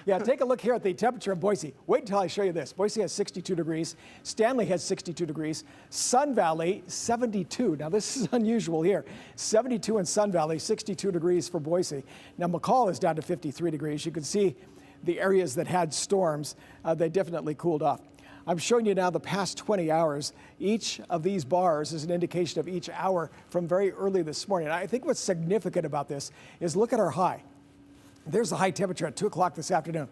Yeah, take a look here at the temperature in Boise. Wait until I show you this. Boise has 62 degrees. Stanley has 62 degrees. Sun Valley, 72. Now, this is unusual here. 72 in Sun Valley, 62 degrees for Boise. Now, McCall is down to 53 degrees. You can see the areas that had storms, they definitely cooled off. I'm showing you now the past 20 hours. Each of these bars is an indication of each hour from very early this morning. I think what's significant about this is look at our high. There's the high temperature at 2 o'clock this afternoon.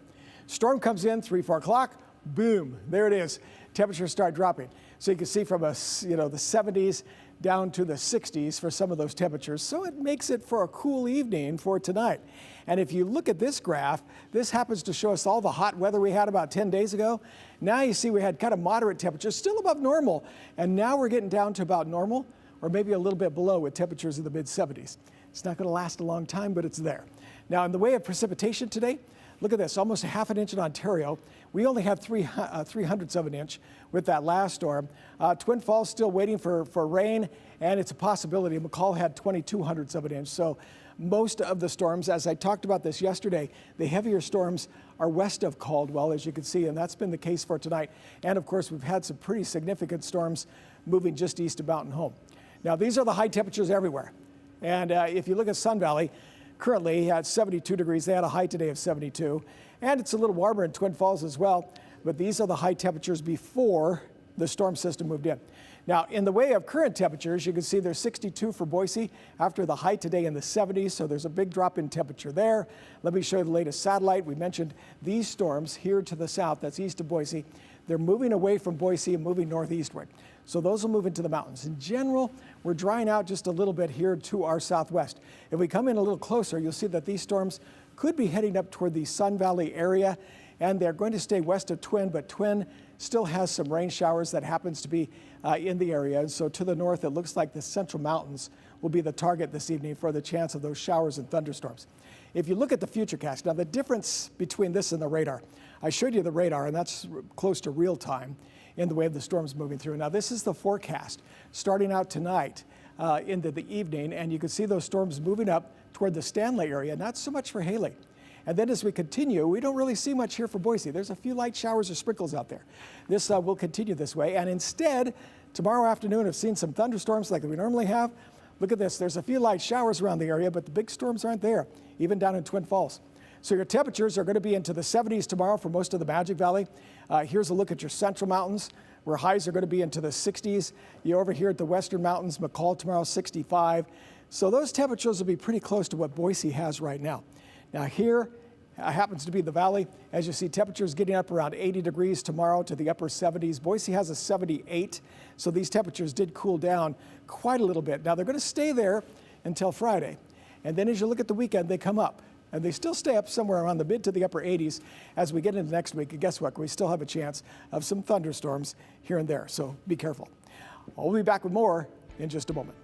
Storm comes in 3, 4 o'clock, boom, there it is. Temperatures start dropping. So you can see from the 70s down to the 60s for some of those temperatures. So it makes it for a cool evening for tonight. And if you look at this graph, this happens to show us all the hot weather we had about 10 days ago. Now you see we had kind of moderate temperatures, still above normal. And now we're getting down to about normal or maybe a little bit below with temperatures in the mid 70s. It's not going to last a long time, but it's there. Now in the way of precipitation today, look at this, almost a ½ an inch in Ontario. We only had 3/100ths of an inch with that last storm. Twin Falls still waiting for rain, and it's a possibility. McCall had 22/100ths of an inch. So most of the storms, as I talked about this yesterday, the heavier storms are west of Caldwell, as you can see, and that's been the case for tonight. And of course, we've had some pretty significant storms moving just east of Mountain Home. Now, these are the high temperatures everywhere. And if you look at Sun Valley, currently at 72 degrees. They had a high today of 72. And it's a little warmer in Twin Falls as well. But these are the high temperatures before the storm system moved in. Now, in the way of current temperatures, you can see there's 62 for Boise after the high today in the 70s. So there's a big drop in temperature there. Let me show you the latest satellite. We mentioned these storms here to the south, that's east of Boise. They're moving away from Boise and moving northeastward. So those will move into the mountains. In general, we're drying out just a little bit here to our southwest. If we come in a little closer, you'll see that these storms could be heading up toward the Sun Valley area, and they're going to stay west of Twin, but Twin still has some rain showers that happens to be in the area. And so to the north, it looks like the Central Mountains will be the target this evening for the chance of those showers and thunderstorms. If you look at the futurecast, now the difference between this and the radar, I showed you the radar, and that's close to real time in the way of the storms moving through. Now this is the forecast starting out tonight into the evening, and you can see those storms moving up toward the Stanley area, not so much for Haley. And then as we continue, we don't really see much here for Boise. There's a few light showers or sprinkles out there. This will continue this way, and instead, tomorrow afternoon, I've seen some thunderstorms like we normally have. Look at this, there's a few light showers around the area, but the big storms aren't there, even down in Twin Falls. So your temperatures are going to be into the 70s tomorrow for most of the Magic Valley. Here's a look at your Central Mountains, where highs are going to be into the 60s. You're over here at the Western Mountains, McCall tomorrow, 65. So those temperatures will be pretty close to what Boise has right now. Now here happens to be the valley. As you see, temperatures getting up around 80 degrees tomorrow to the upper 70s. Boise has a 78, so these temperatures did cool down quite a little bit. Now they're going to stay there until Friday. And then as you look at the weekend, they come up. And they still stay up somewhere around the mid to the upper 80s as we get into next week. And guess what? We still have a chance of some thunderstorms here and there. So be careful. I'll be back with more in just a moment.